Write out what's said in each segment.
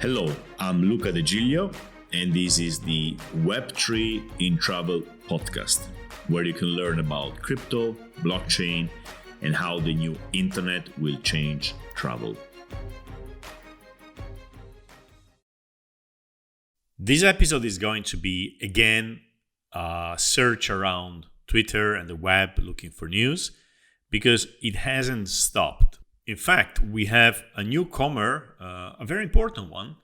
Hello, I'm Luca De Giglio, and this is the Web3 in Travel podcast, where you can learn about crypto, blockchain, and how the new internet will change travel. This episode is going to be, again, a search around Twitter and the web looking for news, because it hasn't stopped. In fact, we have a newcomer, a very important one,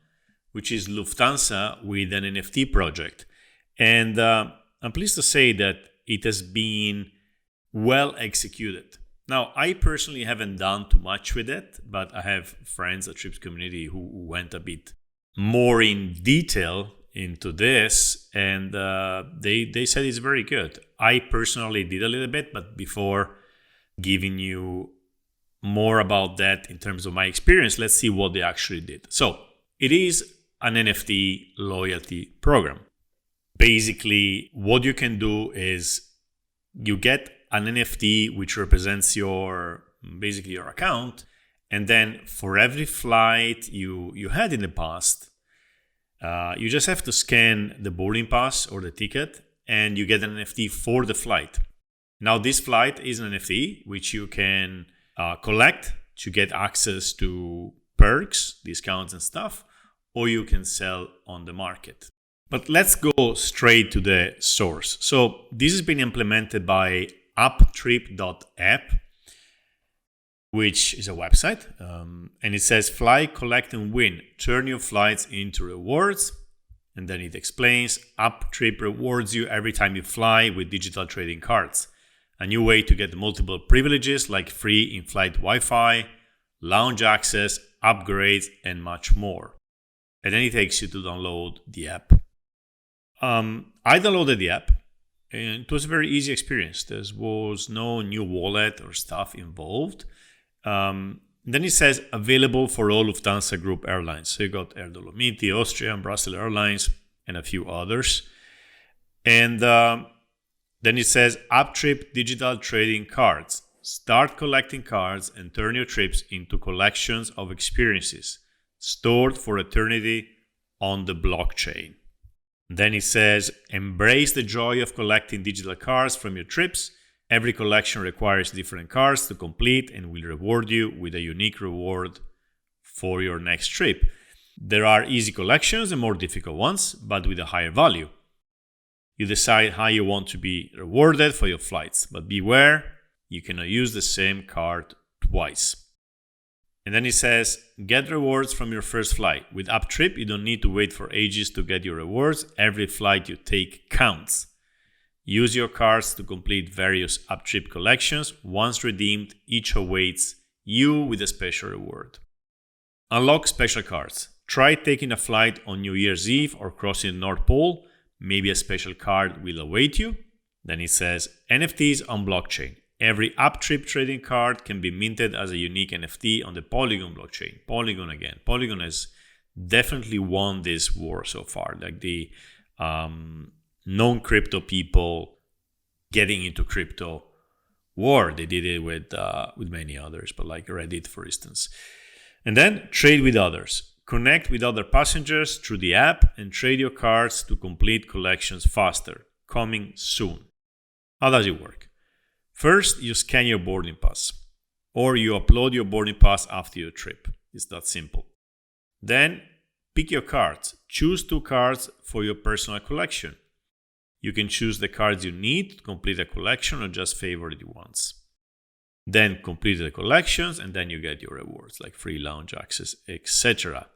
which is Lufthansa with an NFT project. And I'm pleased to say that it has been well executed. Now, I personally haven't done too much with it, but I have friends at Trips Community who went a bit more in detail into this, and they said it's very good. I personally did a little bit, but before giving you more about that in terms of my experience, let's see what they actually did. So it is an NFT loyalty program. Basically, what you can do is you get an NFT which represents your account, and then for every flight you had in the past, you just have to scan the boarding pass or the ticket, and you get an NFT for the flight. Now, this flight is an NFT which you can collect to get access to perks, discounts and stuff, or you can sell on the market. But let's go straight to the source. So this has been implemented by uptrip.app, which is a website. And it says, fly, collect, and win. Turn your flights into rewards. And then it explains, Uptrip rewards you every time you fly with digital trading cards. A new way to get multiple privileges like free in-flight Wi-Fi, lounge access, upgrades, and much more. And then it takes you to download the app. I downloaded the app, and it was a very easy experience. There was no new wallet or stuff involved. Then it says available for all Lufthansa Group airlines. So you got Air Dolomiti, Austrian, Brussels Airlines, and a few others. And then it says Uptrip digital trading cards. Start collecting cards and turn your trips into collections of experiences stored for eternity on the blockchain. Then it says embrace the joy of collecting digital cards from your trips. Every collection requires different cards to complete and will reward you with a unique reward for your next trip. There are easy collections and more difficult ones, but with a higher value. You decide how you want to be rewarded for your flights, but beware, you cannot use the same card twice. And then it says, get rewards from your first flight. With Uptrip, you don't need to wait for ages to get your rewards. Every flight you take counts. Use your cards to complete various Uptrip collections. Once redeemed, each awaits you with a special reward. Unlock special cards. Try taking a flight on New Year's Eve or crossing the North Pole. Maybe a special card will await you. Then it says NFTs on blockchain. Every Uptrip trading card can be minted as a unique NFT on the Polygon blockchain. Polygon again. Polygon has definitely won this war so far. Like the non-crypto people getting into crypto war. They did it with many others, but like Reddit, for instance. And then trade with others. Connect with other passengers through the app and trade your cards to complete collections faster. Coming soon. How does it work? First, you scan your boarding pass, or you upload your boarding pass after your trip. It's that simple. Then, pick your cards. Choose 2 cards for your personal collection. You can choose the cards you need to complete a collection or just favorite ones. Then complete the collections, and then you get your rewards like free lounge access, etc.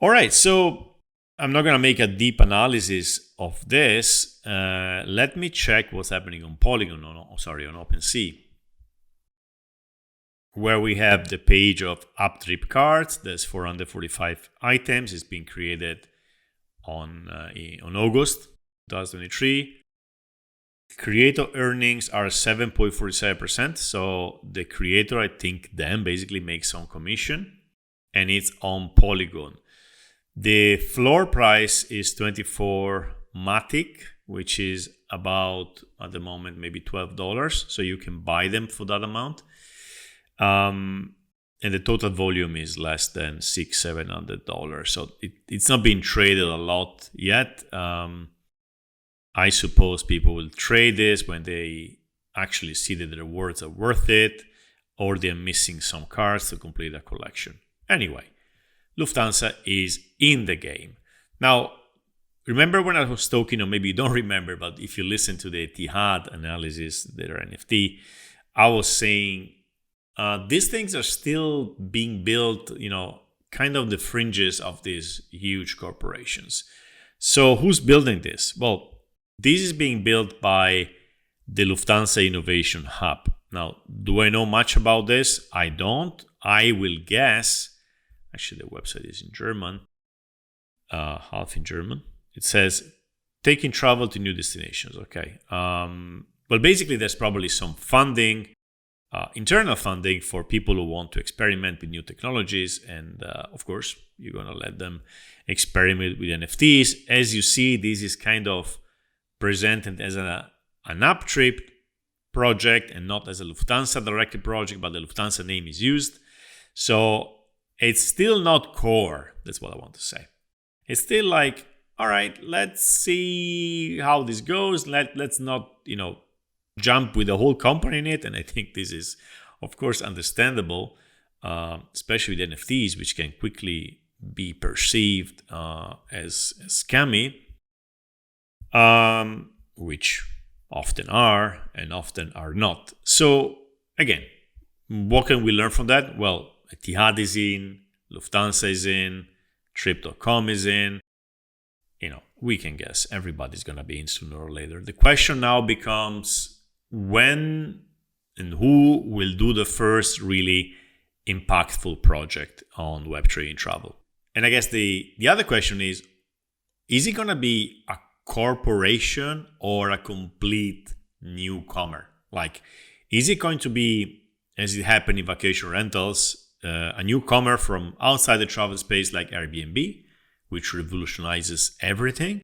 All right, so I'm not going to make a deep analysis of this. Let me check what's happening on Polygon, on OpenSea, where we have the page of Uptrip cards. There's 445 items. It's been created on August 2023. Creator earnings are 7.47%. So the creator, I think, then basically makes some commission, and it's on Polygon. The floor price is 24 Matic, which is about, at the moment, maybe $12. So you can buy them for that amount. and the total volume is less than $600-700. So it's not been traded a lot yet. I suppose people will trade this when they actually see that the rewards are worth it, or they're missing some cards to complete a collection. Anyway, Lufthansa is in the game. Now, remember when I was talking, or maybe you don't remember, but if you listen to the Etihad analysis, their NFT, I was saying these things are still being built, kind of the fringes of these huge corporations. So who's building this? Well, this is being built by the Lufthansa Innovation Hub. Now, do I know much about this? I don't. I will guess. Actually, the website is in German, half in German. It says, taking travel to new destinations. Okay. Well, basically, there's probably some funding, internal funding for people who want to experiment with new technologies. And of course, you're going to let them experiment with NFTs. As you see, this is kind of presented as an Uptrip project and not as a Lufthansa directed project, but the Lufthansa name is used. So it's still not core. That's what I want to say. It's still like, all right, let's see how this goes. Let's not, jump with the whole company in it. And I think this is, of course, understandable, especially with NFTs, which can quickly be perceived as scammy, which often are and often are not. So again, what can we learn from that? Well, Etihad is in, Lufthansa is in, Trip.com is in. We can guess everybody's going to be in sooner or later. The question now becomes when and who will do the first really impactful project on Web3 in travel. And I guess the other question is it going to be a corporation or a complete newcomer? Like, is it going to be, as it happened in vacation rentals, a newcomer from outside the travel space like Airbnb, which revolutionizes everything?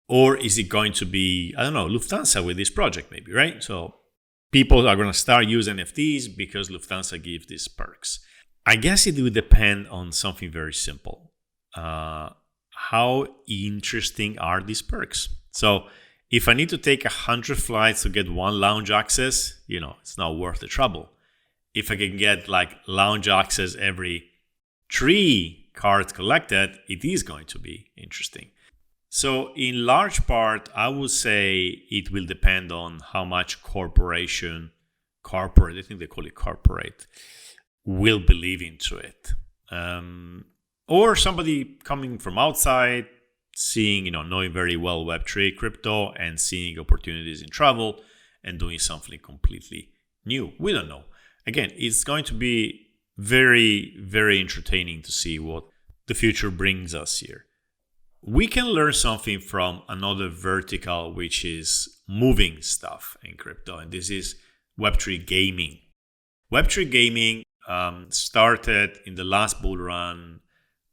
Or is it going to be, Lufthansa with this project maybe, right? So people are going to start using NFTs because Lufthansa gives these perks. I guess it would depend on something very simple. How interesting are these perks? So if I need to take 100 flights to get one lounge access, it's not worth the trouble. If I can get like lounge access every 3 cards collected, it is going to be interesting. So in large part, I would say it will depend on how much corporate, I think they call it corporate, will believe into it. Or somebody coming from outside, seeing, knowing very well Web3 crypto and seeing opportunities in travel and doing something completely new. We don't know. Again, it's going to be very, very entertaining to see what the future brings us here. We can learn something from another vertical, which is moving stuff in crypto, and this is Web3 gaming. Web3 gaming started in the last bull run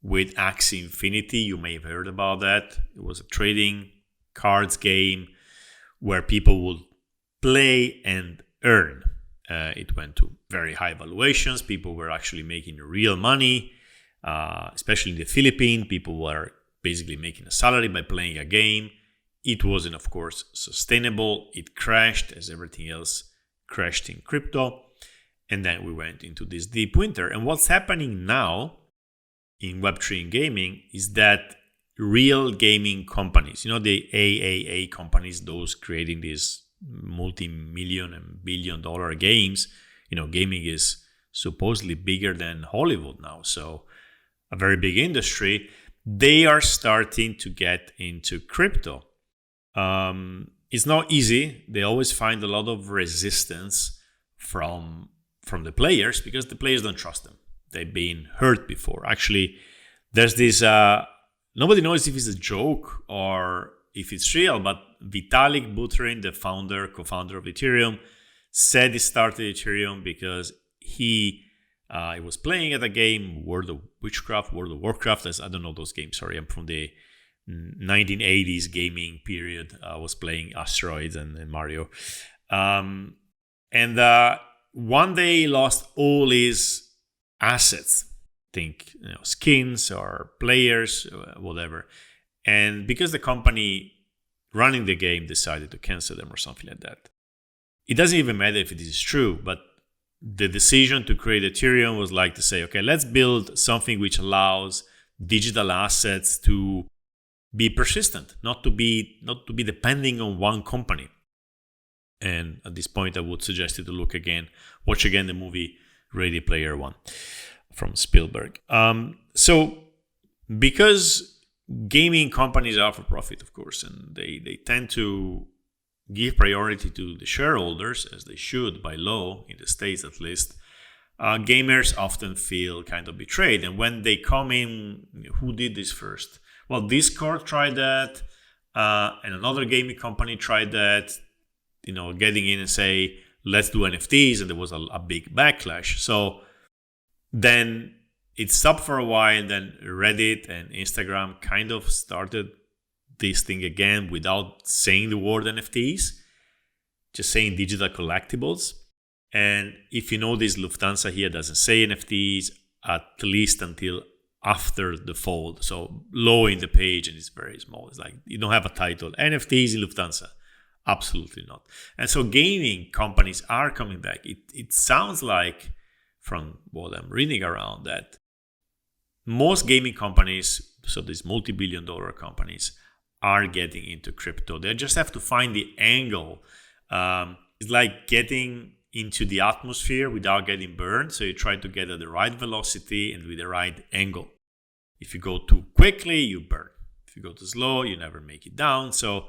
with Axie Infinity. You may have heard about that. It was a trading cards game where people would play and earn. It went to very high valuations. People were actually making real money, especially in the Philippines. People were basically making a salary by playing a game. It wasn't, of course, sustainable. It crashed as everything else crashed in crypto. And then we went into this deep winter. And what's happening now in Web3 and gaming is that real gaming companies, the AAA companies, those creating these multi-million and billion-dollar games, gaming is supposedly bigger than Hollywood now. So a very big industry. They are starting to get into crypto. It's not easy. They always find a lot of resistance from the players because the players don't trust them. They've been hurt before. Actually, there's this, nobody knows if it's a joke or if it's real, but Vitalik Buterin, the co-founder of Ethereum, said he started Ethereum because he was playing at a game, World of Warcraft. I don't know those games, sorry. I'm from the 1980s gaming period. I was playing Asteroids and Mario. And one day he lost all his assets. Think skins or players, whatever. And because the company running the game decided to cancel them or something like that, it doesn't even matter if it is true, but the decision to create Ethereum was like to say, okay, let's build something which allows digital assets to be persistent, not to be depending on one company. And at this point, I would suggest you to watch again the movie Ready Player One from Spielberg. So because gaming companies are for profit, of course, and they tend to give priority to the shareholders, as they should by law, in the States at least, gamers often feel kind of betrayed. And when they come in, who did this first? Well, Discord tried that, and another gaming company tried that, getting in and say, let's do NFTs, and there was a big backlash. So then it stopped for a while, and then Reddit and Instagram kind of started this thing again without saying the word NFTs, just saying digital collectibles. And if you notice, Lufthansa here doesn't say NFTs, at least until after the fold. So low in the page, and it's very small. It's like you don't have a title, NFTs in Lufthansa. Absolutely not. And so gaming companies are coming back. It sounds like, from what I'm reading around, that most gaming companies, so these multi-billion-dollar companies, are getting into crypto. They just have to find the angle. It's like getting into the atmosphere without getting burned. So you try to get at the right velocity and with the right angle. If you go too quickly, you burn. If you go too slow, you never make it down. So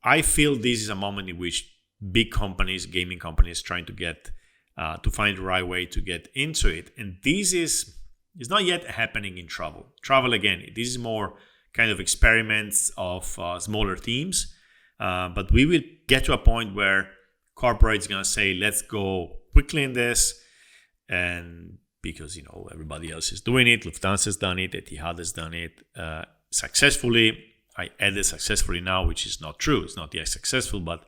I feel this is a moment in which big companies, gaming companies, trying to get to find the right way to get into it. And this is not yet happening in travel. Travel, again, this is more kind of experiments of smaller teams. But we will get to a point where corporates going to say, let's go quickly in this. And because, everybody else is doing it. Lufthansa has done it. Etihad has done it successfully. I added successfully now, which is not true. It's not yet successful. But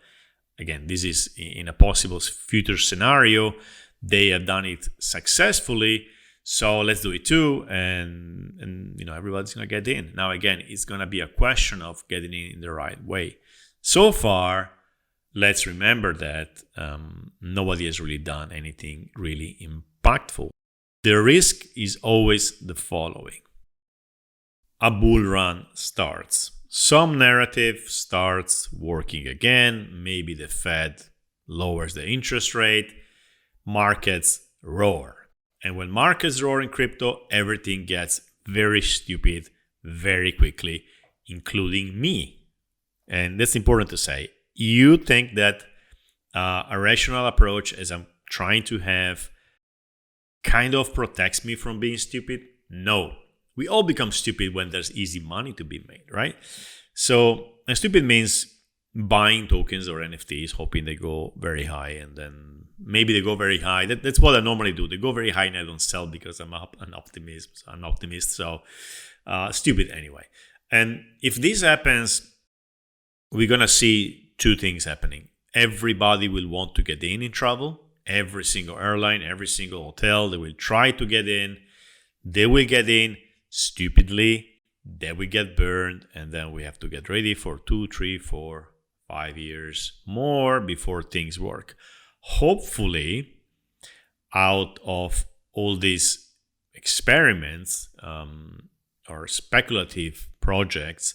again, this is in a possible future scenario. They have done it successfully. So let's do it too. And everybody's going to get in. Now, again, it's going to be a question of getting in the right way. So far, let's remember that nobody has really done anything really impactful. The risk is always the following. A bull run starts. Some narrative starts working again. Maybe the Fed lowers the interest rate. Markets roar. And when markets roar in crypto, everything gets very stupid very quickly, including me. And that's important to say. You think that a rational approach, as I'm trying to have, kind of protects me from being stupid? No. We all become stupid when there's easy money to be made, right? So, and stupid means buying tokens or NFTs, hoping they go very high, and then maybe they go very high. That's what I normally do. They go very high and I don't sell because I'm an optimist. So, stupid anyway. And if this happens, we're going to see two things happening. Everybody will want to get in travel. Every single airline, every single hotel, they will try to get in. They will get in stupidly. They will get burned. And then we have to get ready for 2, 3, 4, 5 years more before things work. Hopefully, out of all these experiments or speculative projects,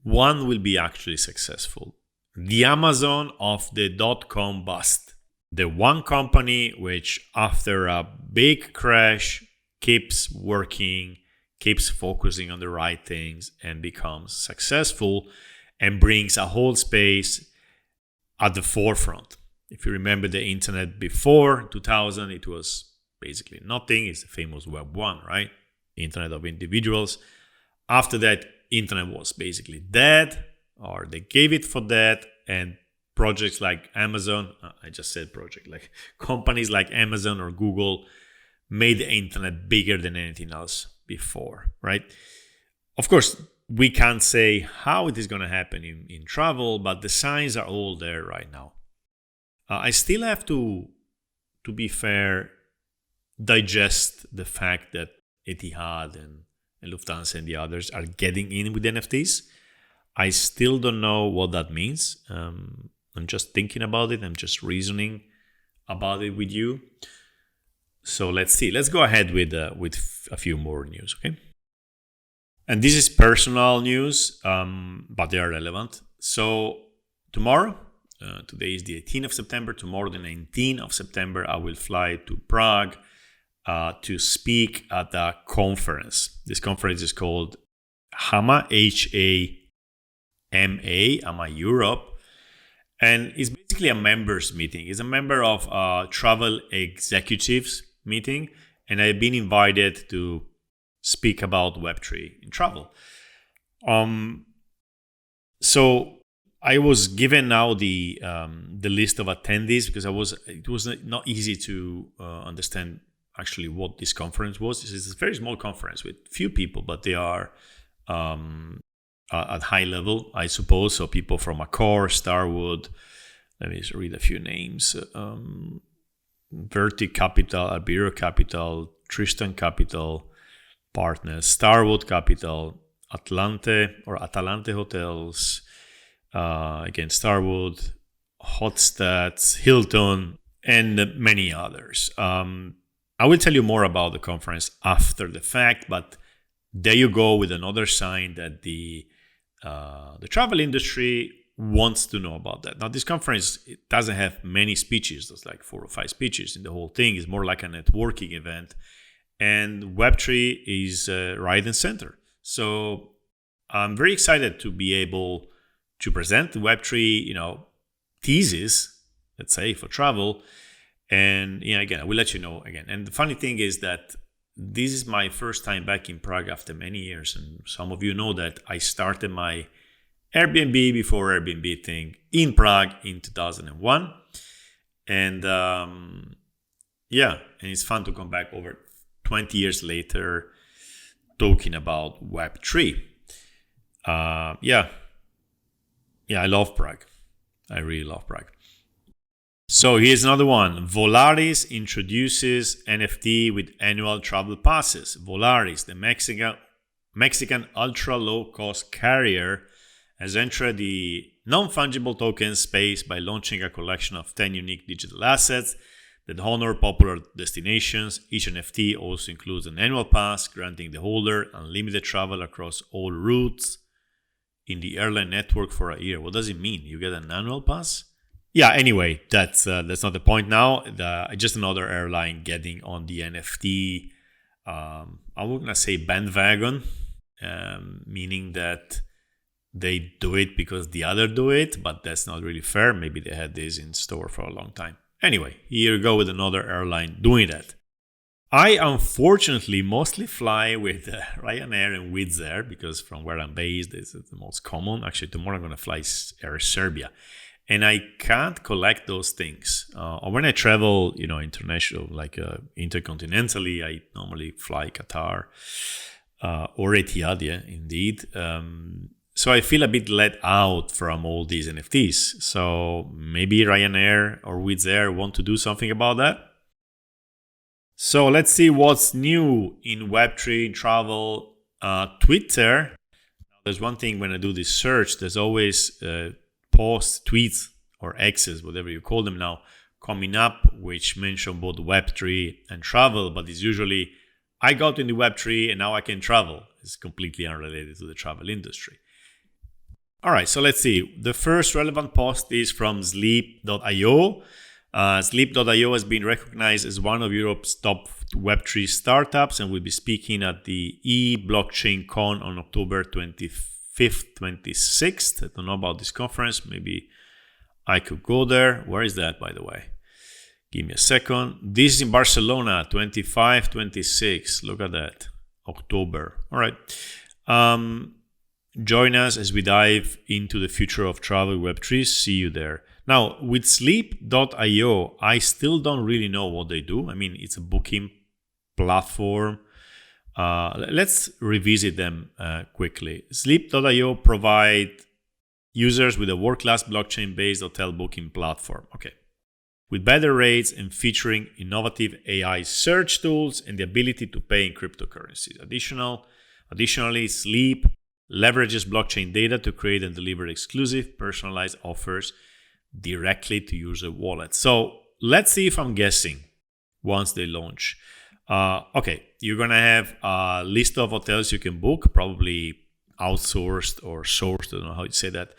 one will be actually successful. The Amazon of the dot-com bust. The one company which, after a big crash, keeps working, keeps focusing on the right things, and becomes successful and brings a whole space at the forefront. If you remember the internet before 2000, it was basically nothing. It's the famous Web 1, right? Internet of individuals. After that, internet was basically dead, or they gave it for dead, and projects like Amazon, I just said project, like companies like Amazon or Google made the internet bigger than anything else before, right? Of course, we can't say how it is going to happen in travel, but the signs are all there right now. I still have to be fair, digest the fact that Etihad and Lufthansa and the others are getting in with NFTs. I still don't know what that means. I'm just thinking about it. I'm just reasoning about it with you. So let's see. Let's go ahead with a few more news, okay? And this is personal news, but they are relevant. So tomorrow, today is the 18th of September. Tomorrow, the 19th of September, I will fly to Prague to speak at a conference. This conference is called HAMA, H-A-M-A, HAMA Europe. And it's basically a members meeting. It's a member of travel executives meeting. And I've been invited to speak about Web3 in travel. So I was given now the list of attendees because it was not easy to understand actually what this conference was. This is a very small conference with few people, but they are at high level, I suppose. So people from Accor, Starwood, let me just read a few names. Verti Capital, Albiro Capital, Tristan Capital, Partners, Starwood Capital, Atalante Hotels, again, Starwood, Hotstats, Hilton, and many others. I will tell you more about the conference after the fact, but there you go with another sign that the travel industry wants to know about that. Now, this conference, it doesn't have many speeches. There's like 4 or 5 speeches in the whole thing. It's more like a networking event. And Web3 is right and center. So I'm very excited to be able to present the Web3, thesis, let's say, for travel. And again, I will let you know again. And the funny thing is that this is my first time back in Prague after many years. And some of you know that I started my Airbnb before Airbnb thing in Prague in 2001. And and it's fun to come back over 20 years later talking about Web3. I love Prague. I really love Prague. So here's another one. Volaris introduces NFT with annual travel passes. Volaris, the Mexican ultra-low-cost carrier, has entered the non-fungible token space by launching a collection of 10 unique digital assets that honor popular destinations. Each NFT also includes an annual pass, granting the holder unlimited travel across all routes in the airline network for a year. What does it mean? You get an annual pass? Yeah, anyway, that's not the point now. Just another airline getting on the NFT, I was going to say bandwagon, meaning that they do it because the other do it, but that's not really fair. Maybe they had this in store for a long time. Anyway, here we go with another airline doing that. I unfortunately mostly fly with Ryanair and Wizz Air because from where I'm based, this is the most common. Actually, tomorrow I'm going to fly Air Serbia. And I can't collect those things. Or when I travel, international, like intercontinentally, I normally fly Qatar or Etihad, indeed. So I feel a bit let out from all these NFTs. So maybe Ryanair or Wizz Air want to do something about that. So let's see what's new in Web3 travel. Twitter. There's one thing when I do this search, there's always posts, tweets, or X's, whatever you call them now, coming up, which mention both Web3 and travel, but it's usually, I got into Web3 and now I can travel. It's completely unrelated to the travel industry. All right, so let's see. The first relevant post is from Sleep.io. Sleep.io has been recognized as one of Europe's top Web3 startups and will be speaking at the eBlockchain Con on October 25th, 26th. I don't know about this conference. Maybe I could go there. Where is that, by the way? Give me a second. This is in Barcelona, 25, 26. Look at that. October. All right. Join us as we dive into the future of travel Web3. See you there. Now, with Sleep.io, I still don't really know what they do. I mean, it's a booking platform. Let's revisit them quickly. Sleep.io provide users with a world-class blockchain-based hotel booking platform. Okay. with better rates and featuring innovative AI search tools and the ability to pay in cryptocurrencies. Additionally, Sleep leverages blockchain data to create and deliver exclusive, personalized offers directly to user wallets. So let's see if I'm guessing once they launch. Okay, you're going to have a list of hotels you can book, probably outsourced or sourced, I don't know how you say that,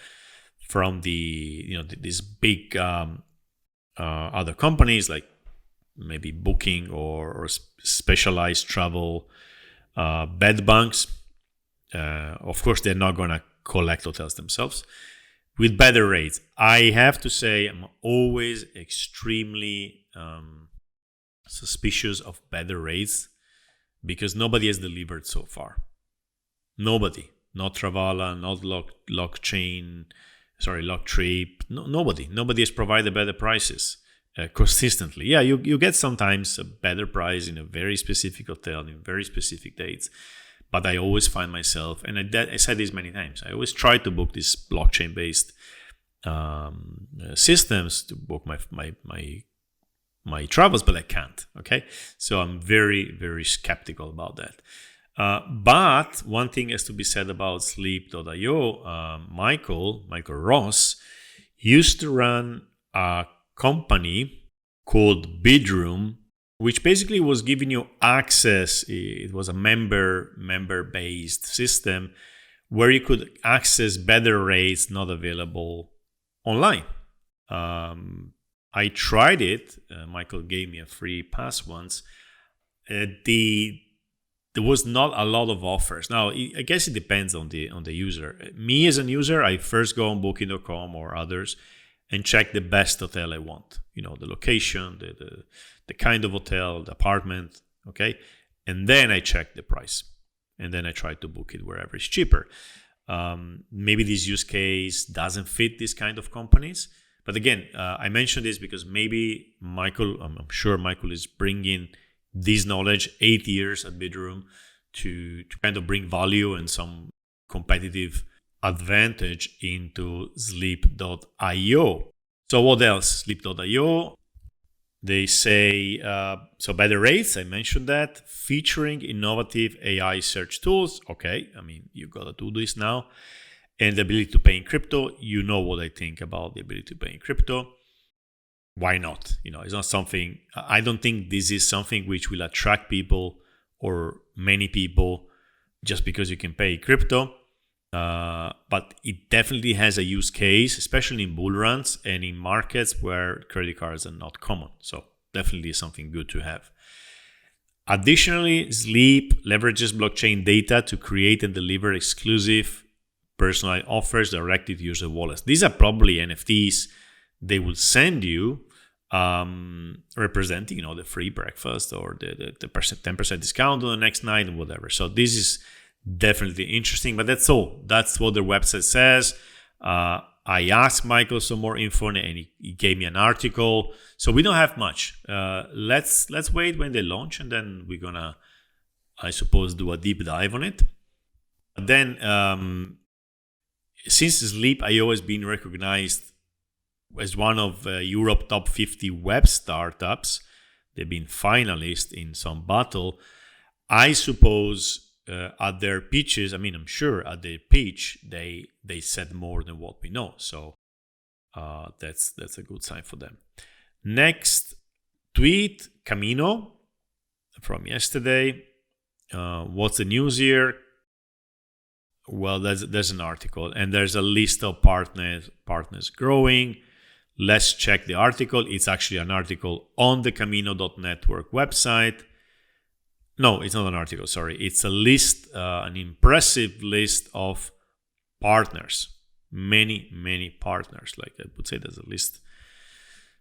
from these big other companies like maybe Booking or specialized travel bed banks. Of course, they're not going to collect hotels themselves with better rates. I have to say, I'm always extremely suspicious of better rates because nobody has delivered so far. Nobody, not Travala, not Locktrip. Nobody has provided better prices consistently. Yeah, you get sometimes a better price in a very specific hotel in very specific dates. But I always find myself, and I said this many times, I always try to book these blockchain-based systems to book my travels, but I can't. Okay, so I'm very, very skeptical about that. But one thing has to be said about Sleep.io. Michael Ross used to run a company called Bidroom, which basically was giving you access. It was a member-based system where you could access better rates not available online. I tried it. Michael gave me a free pass once. There was not a lot of offers. Now, I guess it depends on the user. Me as a user, I first go on Booking.com or others and check the best hotel I want. The location, the kind of hotel, the apartment, okay? And then I check the price. And then I try to book it wherever it's cheaper. Maybe this use case doesn't fit this kind of companies. But again, I mentioned this because maybe I'm sure Michael is bringing this knowledge, 8 years at Bidroom, to kind of bring value and some competitive advantage into Sleep.io. So what else? Sleep.io, they say, so better rates, I mentioned that, featuring innovative AI search tools. Okay, I mean, you got to do this now. And the ability to pay in crypto. You know what I think about the ability to pay in crypto. Why not? It's not something, I don't think this is something which will attract people or many people just because you can pay crypto. But it definitely has a use case, especially in bull runs and in markets where credit cards are not common. So definitely something good to have. Additionally, Sleep leverages blockchain data to create and deliver exclusive personalized offers directly to user wallets. These are probably NFTs they will send you representing, the free breakfast or the 10% discount on the next night and whatever. So this is definitely interesting, but that's all. That's what their website says. I asked Michael some more info and he gave me an article. So we don't have much. Let's wait when they launch and then we're gonna, I suppose, do a deep dive on it. But then, since Sleep.io has been recognized as one of Europe top 50 web startups, they've been finalists in some battle. I suppose at their pitches, I'm sure at their pitch they said more than what we know. So that's a good sign for them. Next tweet, Camino from yesterday. What's the news here? Well, there's an article and there's a list of partners growing. Let's check the article. It's actually an article on the Camino.network website. No, it's not an article, sorry. It's a list, an impressive list of partners. Many partners. Like I would say there's at least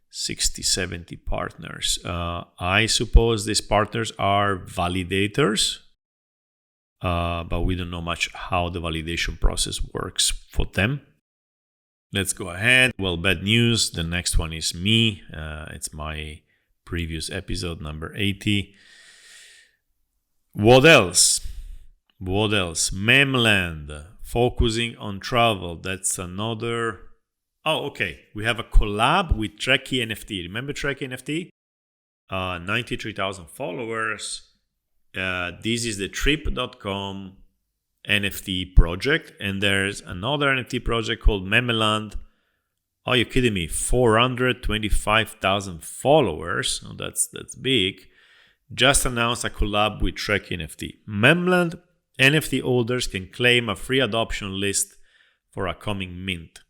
60, 70 partners. I suppose these partners are validators. But we don't know much how the validation process works for them. Let's go ahead. Well, bad news. The next one is me. It's my previous episode, number 80. What else? Memland, focusing on travel. That's another Oh, okay. We have a collab with Trekkie NFT. Remember Trekkie NFT? 93,000 followers. This is the trip.com NFT project. And there's another NFT project called Memeland. Oh, you're kidding me. 425,000 followers. Oh, that's big. Just announced a collab with Trekkie NFT. Memeland NFT holders can claim a free adoption list for a coming mint.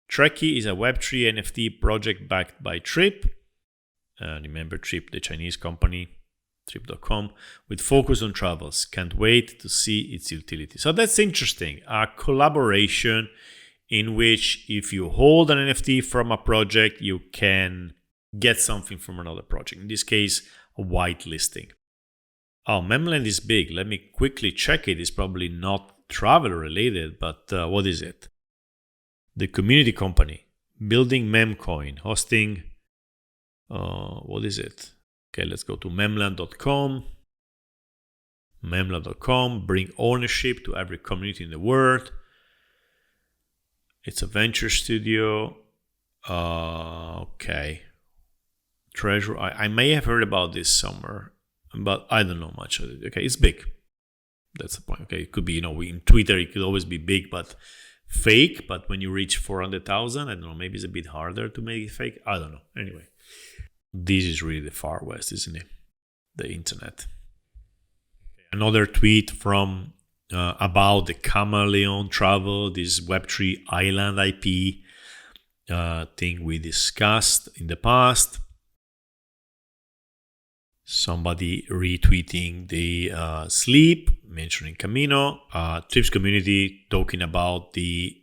Trekkie is a Web3 NFT project backed by Trip. Remember Trip, the Chinese company, trip.com, with focus on travels. Can't wait to see its utility. So that's interesting. A collaboration in which if you hold an NFT from a project, you can get something from another project. In this case, a whitelisting. Oh, Memeland is big. Let me quickly check it. It's probably not travel related, but what is it? The community company, building Memcoin, hosting, what is it? Okay, let's go to memland.com. Memland.com, bring ownership to every community in the world. It's a venture studio. Okay. Treasure, I may have heard about this somewhere, but I don't know much of it. Okay, it's big. That's the point. Okay, it could be, in Twitter, it could always be big, but fake. But when you reach 400,000, I don't know, maybe it's a bit harder to make it fake. I don't know. Anyway, this is really the far west, isn't it? The internet. Another tweet from about the Chameleon Travel, this Web3 island IP thing we discussed in the past. Somebody retweeting the sleep, mentioning Camino, Trips community talking about the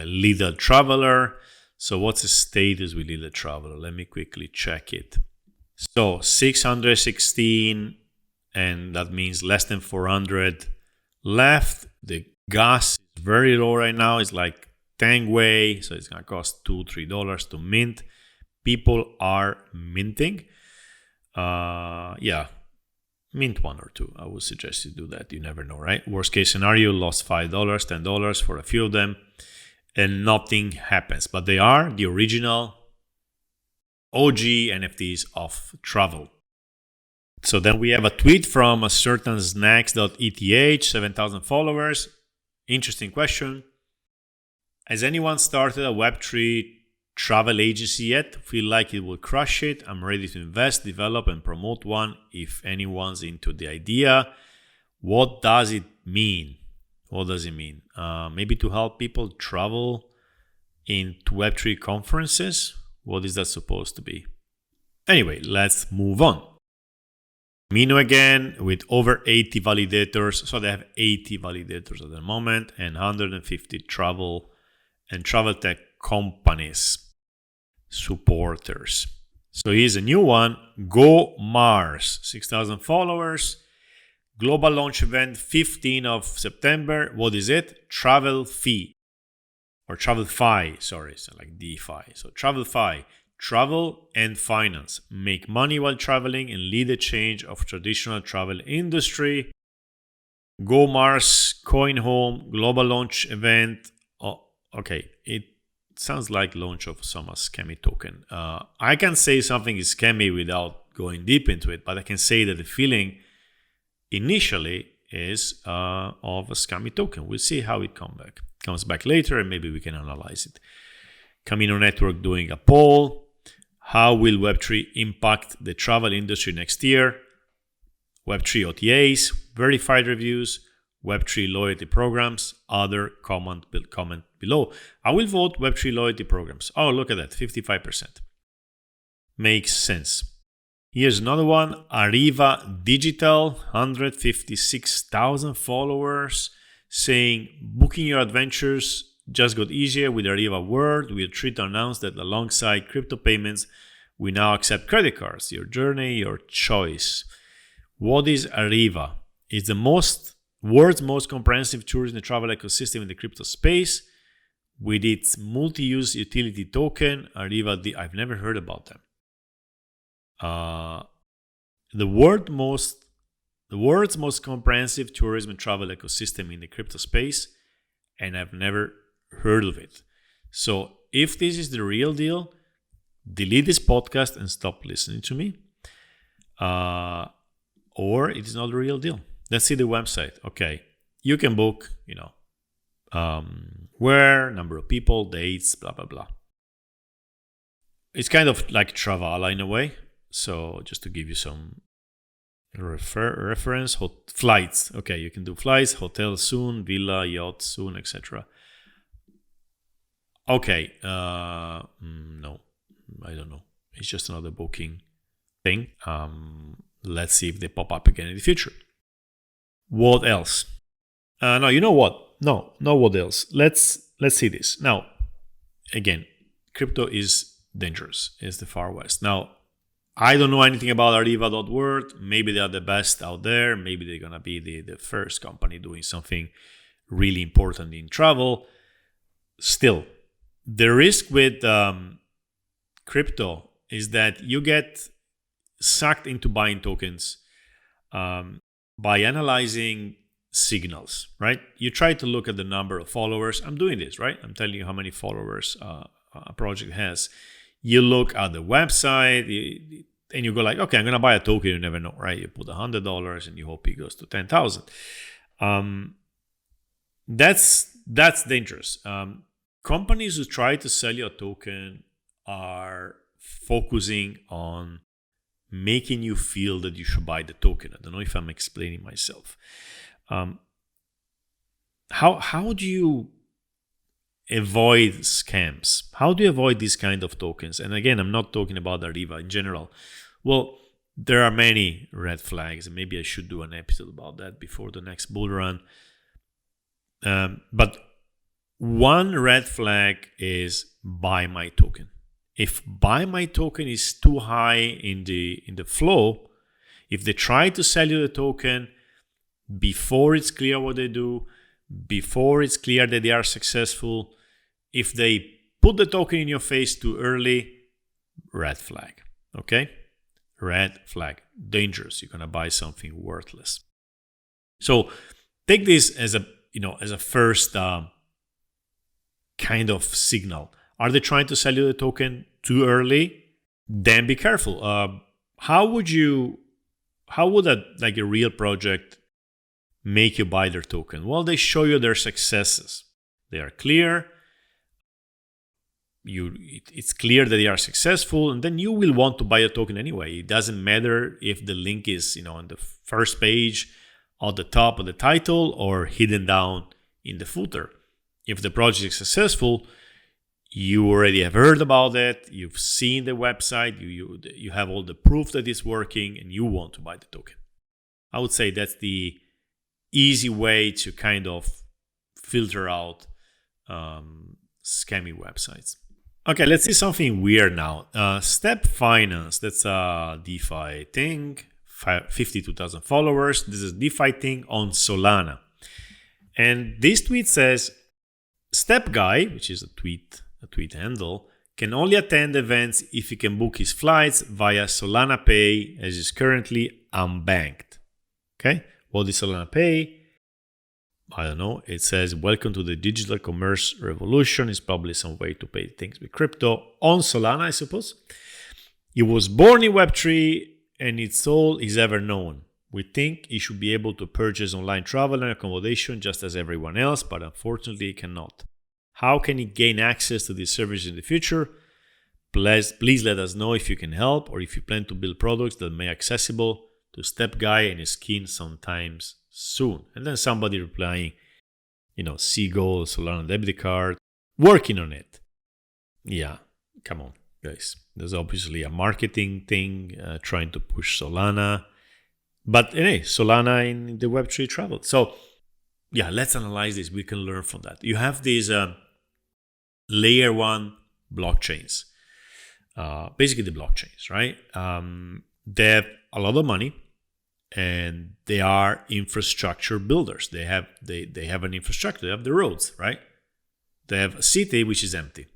Little Traveler. So what's the status with Little Traveler? Let me quickly check it. So 616, and that means less than 400 left. The gas is very low right now. It's like Tangway, so it's going to cost $2-3 to mint. People are minting. Mint one or two. I would suggest you do that. You never know, right? Worst case scenario, lost $5, $10 for a few of them, and nothing happens. But they are the original OG NFTs of travel. So then we have a tweet from a certain snacks.eth, 7,000 followers. Interesting question. Has anyone started a Web3 travel agency yet? Feel like it will crush it. I'm ready to invest, develop, and promote one if anyone's into the idea. What does it mean? What does it mean? Maybe to help people travel into Web3 conferences? What is that supposed to be? Anyway, let's move on. Mino again with over 80 validators. So they have 80 validators at the moment and 150 travel and travel tech companies supporters. So here's a new one. Go Mars, 6,000 followers. Global launch event 15th of September. What is it? Travel fee. Or travel fi, sorry, so like DeFi. So travel fi. Travel and finance. Make money while traveling and lead the change of traditional travel industry. Go Mars, Coin Home, global launch event. Oh, okay, it sounds like launch of some scammy token. I can say something is scammy without going deep into it, but I can say that the feeling initially is of a scammy token. We'll see how it comes back later, and maybe we can analyze it. Camino Network doing a poll. How will Web3 impact the travel industry next year? Web3 OTAs, verified reviews, Web3 loyalty programs, other comment below. I will vote Web3 loyalty programs. Oh, look at that, 55%. Makes sense. Here's another one, Arriva Digital, 156,000 followers, saying booking your adventures just got easier with Arriva World. We are thrilled to announce that alongside crypto payments, we now accept credit cards. Your journey, your choice. What is Arriva? It's the world's most comprehensive tourism and travel ecosystem in the crypto space. With its multi-use utility token, Arriva, I've never heard about them. The world's most comprehensive tourism and travel ecosystem in the crypto space, and I've never heard of it. So if this is the real deal, delete this podcast and stop listening to me. Or it is not the real deal. Let's see the website. Okay, you can book, where, number of people, dates, blah, blah, blah. It's kind of like Travala in a way. So just to give you some reference, flights. Okay, you can do flights, hotel soon, villa, yacht soon, etc. Okay, no, I don't know. It's just another booking thing. Let's see if they pop up again in the future. What else? No, you know what? No, what else? Let's see this. Now, again, crypto is dangerous. It's the Far West. Now, I don't know anything about Arriva.world. Maybe they are the best out there. Maybe they're going to be the first company doing something really important in travel. Still, the risk with crypto is that you get sucked into buying tokens by analyzing signals, right? You try to look at the number of followers. I'm doing this, right? I'm telling you how many followers a project has. You look at the website and you go like, okay, I'm going to buy a token. You never know, right? You put $100 and you hope it goes to 10,000. That's dangerous. Companies who try to sell you a token are focusing on making you feel that you should buy the token. I don't know if I'm explaining myself. How do you avoid scams? How do you avoid these kind of tokens? And again, I'm not talking about Arriva in general. Well, there are many red flags, and maybe I should do an episode about that before the next bull run. But one red flag is buy my token. If buy my token is too high in the flow, if they try to sell you the token before it's clear what they do, before it's clear that they are successful, if they put the token in your face too early, red flag. Okay? Red flag. Dangerous. You're gonna buy something worthless. So take this as a first kind of signal. Are they trying to sell you the token too early? Then be careful. How would a real project make you buy their token? Well, they show you their successes. They are clear. It's clear that they are successful, and then you will want to buy a token anyway. It doesn't matter if the link is on the first page, at the top of the title, or hidden down in the footer. If the project is successful, you already have heard about it, you've seen the website, you have all the proof that it's working, and you want to buy the token. I would say that's the easy way to kind of filter out scammy websites. Okay, let's see something weird now. Step Finance, that's a DeFi thing, 52,000 followers. This is a DeFi thing on Solana. And this tweet says, Step Guy, which is a tweet handle, can only attend events if he can book his flights via Solana Pay, as is currently unbanked. Okay, what is Solana Pay? I don't know. It says, welcome to the digital commerce revolution. It's probably some way to pay things with crypto on Solana, I suppose. He was born in Web3 and it's all he's ever known. We think he should be able to purchase online travel and accommodation just as everyone else, but unfortunately he cannot. How can he gain access to these services in the future? Please let us know if you can help or if you plan to build products that may be accessible to Step Guy and his kin sometimes soon. And then somebody replying, Seagull, Solana debit card, working on it. Yeah, come on, guys. There's obviously a marketing thing trying to push Solana. But anyway, Solana in the Web3 travel. So yeah, let's analyze this. We can learn from that. You have these layer one blockchains. Basically the blockchains, right? They have a lot of money and they are infrastructure builders. They have an infrastructure. They have the roads, right? They have a city which is empty.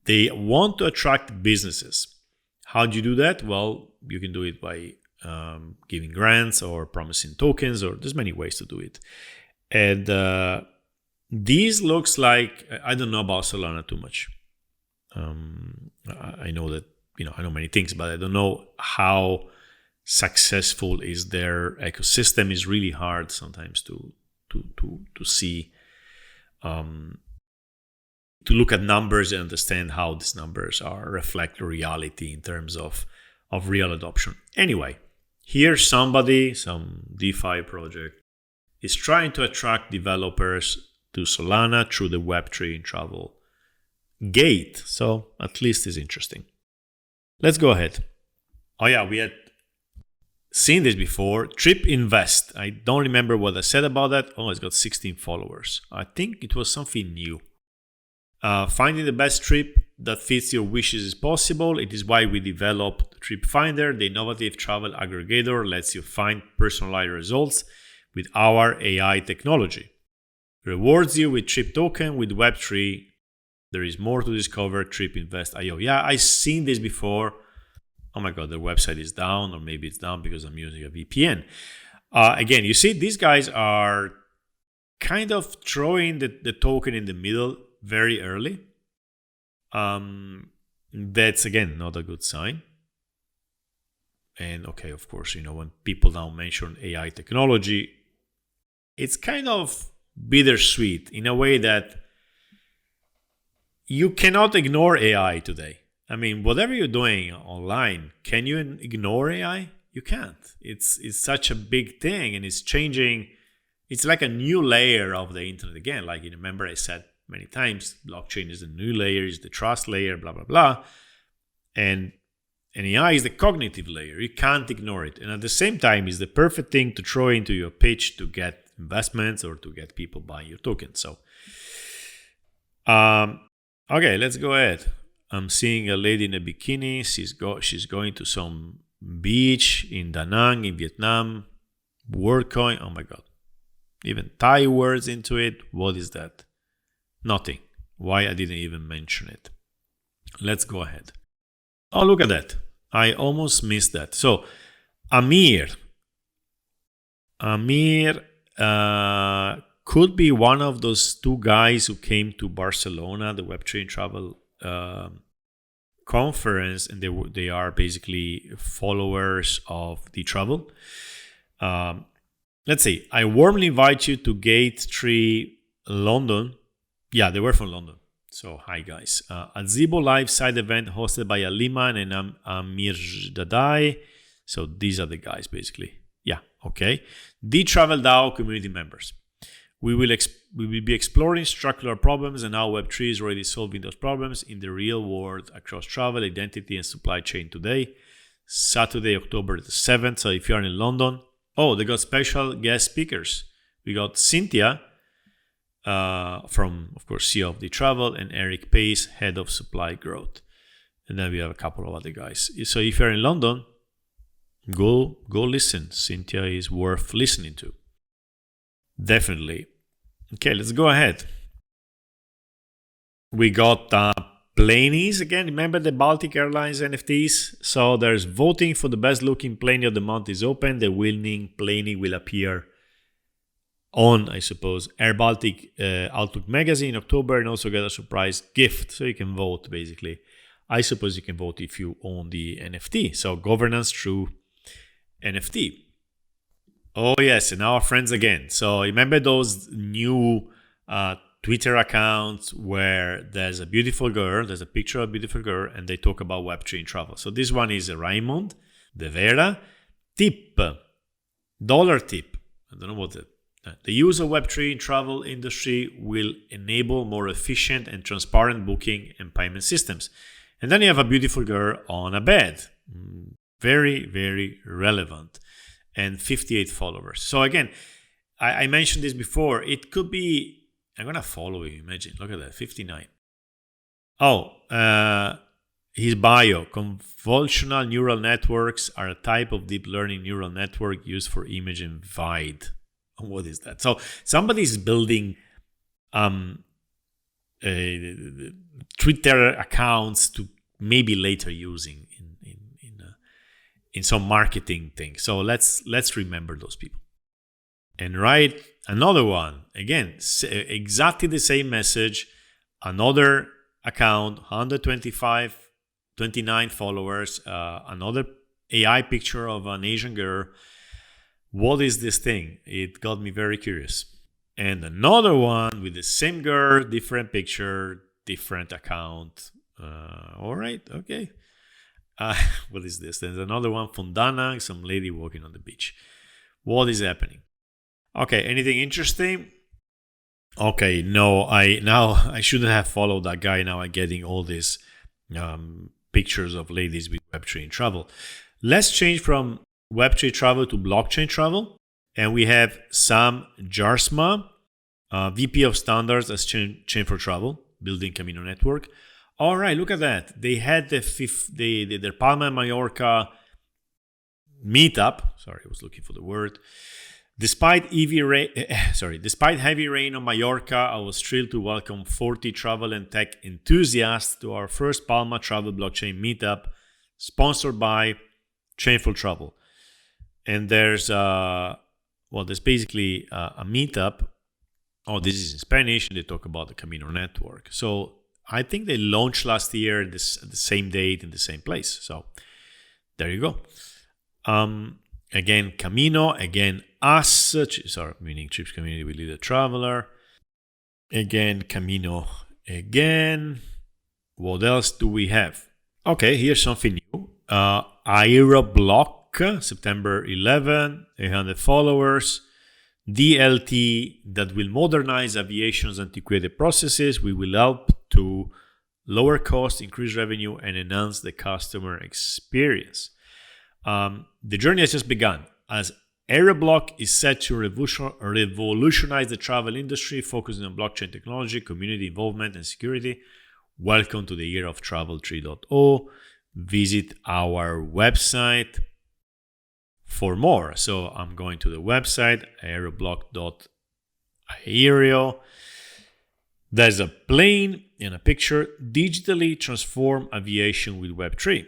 They want to attract businesses. How do you do that? Well, you can do it by giving grants or promising tokens, or there's many ways to do it. And these looks like, I don't know about Solana too much. I know that, I know many things, but I don't know how successful is their ecosystem. Is really hard sometimes to see, to look at numbers and understand how these numbers reflect reality in terms of real adoption. Anyway, here some DeFi project is trying to attract developers to Solana through the Web3 in travel gate. So at least it's interesting. Let's go ahead. Oh yeah, we had seen this before. Trip Invest. I don't remember what I said about that. Oh, it's got 16 followers. I think it was something new. Finding the best trip that fits your wishes is possible. It is why we developed Trip Finder. The innovative travel aggregator lets you find personalized results with our AI technology. Rewards you with Trip Token with Web3. There is more to discover. Trip Invest IO. Yeah, I've seen this before. Oh my God, their website is down, or maybe it's down because I'm using a VPN. Again, you see, these guys are kind of throwing the token in the middle very early. That's, again, not a good sign. And okay, of course, when people now mention AI technology, it's kind of bittersweet in a way that you cannot ignore AI today. I mean, whatever you're doing online, can you ignore AI? You can't. It's such a big thing, and it's changing. It's like a new layer of the internet again. Like, you remember I said many times, blockchain is the new layer, is the trust layer, blah, blah, blah. And AI is the cognitive layer. You can't ignore it. And at the same time, it's the perfect thing to throw into your pitch to get investments or to get people buying your token. So, okay, let's go ahead. I'm seeing a lady in a bikini. She's going to some beach in Da Nang in Vietnam. WorldCoin. Oh my God. Even Thai words into it. What is that? Nothing. Why I didn't even mention it. Let's go ahead. Oh, look at that. I almost missed that. So, Amir could be one of those two guys who came to Barcelona, the Web3 Travel conference, and they are basically followers of the travel. Let's see. I warmly invite you to Gate 3 London. Yeah, they were from London. So hi guys. A Zibo live side event hosted by Aliman and Amir Dadai. So these are the guys basically. Yeah, okay. The Travel DAO community members. We will be exploring structural problems and how Web3 is already solving those problems in the real world across travel, identity, and supply chain today. Saturday, October the 7th. So if you're in London, they got special guest speakers. We got Cynthia from, of course, CEO of the Travel, and Eric Pace, head of supply growth. And then we have a couple of other guys. So if you're in London, go listen. Cynthia is worth listening to. Definitely. Okay, let's go ahead. We got Planes again. Remember the Baltic Airlines NFTs? So there's voting for the best looking plane of the month is open. The winning plane will appear on, I suppose, Air Baltic Outlook magazine in October, and also get a surprise gift. So you can vote basically. I suppose you can vote if you own the NFT. So governance through NFT. Oh yes, and our friends again. So remember those new Twitter accounts where there's a beautiful girl, there's a picture of a beautiful girl, and they talk about Web3 in travel. So this one is Raymond De Vera. Tip, dollar tip. I don't know what the use of Web3 in travel industry will enable more efficient and transparent booking and payment systems. And then you have a beautiful girl on a bed. Very, very relevant. And 58 followers. So again, I mentioned this before. It could be, I'm going to follow you, imagine. Look at that, 59. His bio. Convolutional neural networks are a type of deep learning neural network used for image and wide. What is that? So somebody is building Twitter accounts to maybe later using in some marketing thing. So let's remember those people. And another one. Again, exactly the same message. Another account, 29 followers, another AI picture of an Asian girl. What is this thing? It got me very curious. And another one with the same girl, different picture, different account. All right, okay. What is this? There's another one from Dana, some lady walking on the beach. What is happening? Okay, anything interesting? Okay, no, I shouldn't have followed that guy. Now I'm getting all these pictures of ladies with Web3 in travel. Let's change from Web3 travel to blockchain travel. And we have Sam Jarsma, VP of Standards at Chain for Travel, building Camino Network. All right, look at that. They had their Palma de Mallorca meetup. Sorry, I was looking for the word. Despite heavy rain on Mallorca, I was thrilled to welcome 40 travel and tech enthusiasts to our first Palma Travel Blockchain meetup, sponsored by Chain for Travel. And there's basically a meetup. Oh, this is in Spanish, and they talk about the Camino Network. So I think they launched last year at the same date in the same place. So there you go. Again, Camino. Again, us. Meaning Trips Community with Leader Traveler. Again, Camino. Again. What else do we have? Okay, here's something new. Aeroblock, September 11, 800 followers. DLT that will modernize aviation's antiquated processes. We will help to lower cost, increase revenue, and enhance the customer experience. The journey has just begun, as Aeroblock is set to revolutionize the travel industry, focusing on blockchain technology, community involvement, and security. Welcome to the year of travel 3.0. Visit our website for more. So I'm going to the website, aeroblock.aero. There's a plane and a picture. Digitally transform aviation with Web3.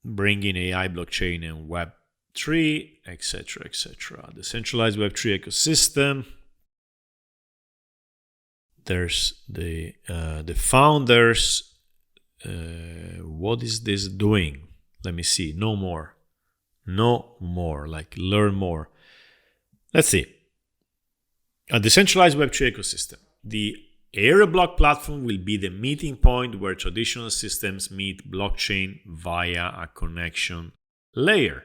Bringing AI, blockchain, and Web3, etc., etc. The centralized Web3 ecosystem. There's the founders. What is this doing? Let me see. No more. Like learn more. Let's see. A decentralized Web3 ecosystem. The Aeroblock platform will be the meeting point where traditional systems meet blockchain via a connection layer,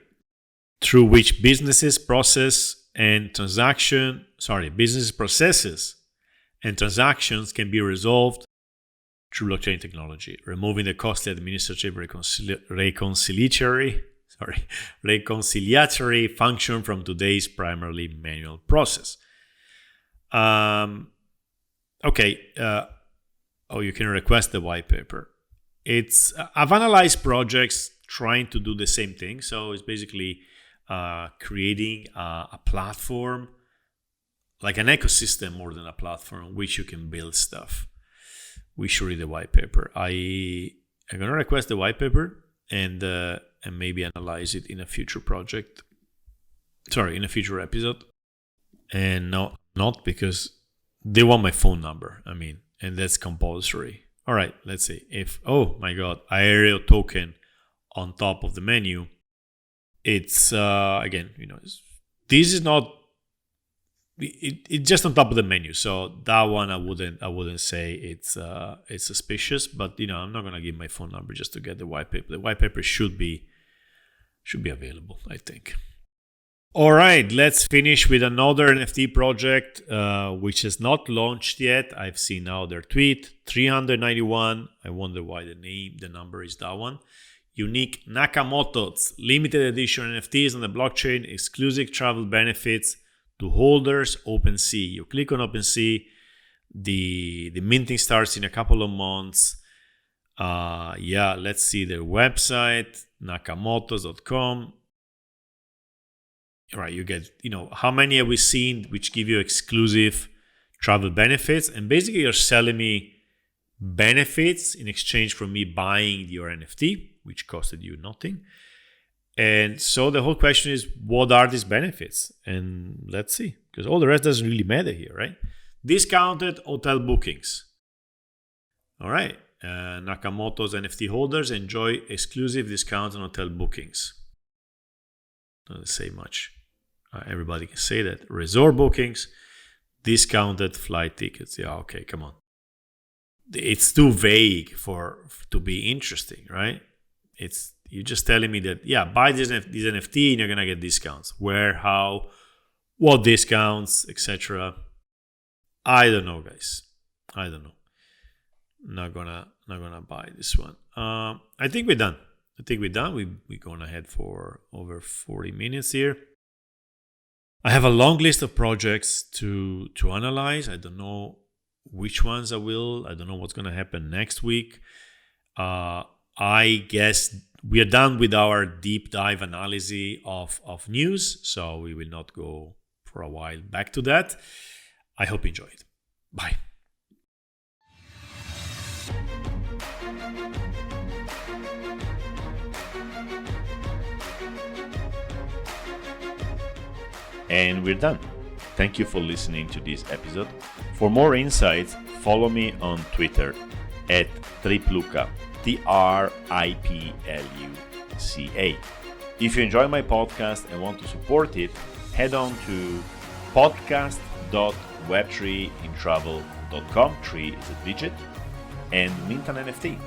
through which business processes and transactions can be resolved through blockchain technology, removing the costly administrative reconciliatory function from today's primarily manual process. You can request the white paper. I've analyzed projects trying to do the same thing. So it's basically creating a platform, like an ecosystem more than a platform, on which you can build stuff. We should read the white paper. I'm gonna request the white paper and maybe analyze it in a future project. In a future episode. And no, not because they want my phone number. And that's compulsory. All right, let's see. Oh my God, Aero token on top of the menu. It's this is not. It's just on top of the menu. So that one I wouldn't say it's suspicious. But I'm not gonna give my phone number just to get the white paper. The white paper should be available, I think. All right, let's finish with another NFT project, which has not launched yet. I've seen now their tweet, 391. I wonder why the number is that one. Unique Nakamoto's limited edition NFTs on the blockchain, exclusive travel benefits to holders, OpenSea. You click on OpenSea, the minting starts in a couple of months. Let's see their website, nakamotos.com. Right, you get, how many have we seen which give you exclusive travel benefits? And basically you're selling me benefits in exchange for me buying your NFT, which costed you nothing. And so the whole question is, what are these benefits? And let's see, because all the rest doesn't really matter here, right? Discounted hotel bookings. All right. Nakamoto's NFT holders enjoy exclusive discounts on hotel bookings. Doesn't say much. Everybody can say that. Resort bookings, discounted flight tickets. Yeah, okay, come on. It's too vague to be interesting, right? You're just telling me that, yeah, buy this NFT and you're gonna get discounts. Where, how, what discounts, etc. I don't know, guys. I don't know. Not gonna buy this one. I think we're done. We're going ahead for over 40 minutes here. I have a long list of projects to analyze. I don't know which ones I will. I don't know what's gonna happen next week. I guess we are done with our deep dive analysis of news, so we will not go for a while back to that. I hope you enjoyed. Bye. And we're done. Thank you for listening to this episode. For more insights, follow me on Twitter at Tripluca, TRIPLUCA. If you enjoy my podcast and want to support it, head on to podcast.web3intravel.com, 3 is a digit, and mint an NFT.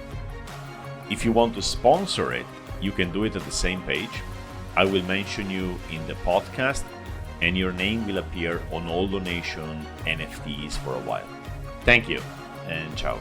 If you want to sponsor it, you can do it at the same page. I will mention you in the podcast, and your name will appear on all donation NFTs for a while. Thank you, and ciao.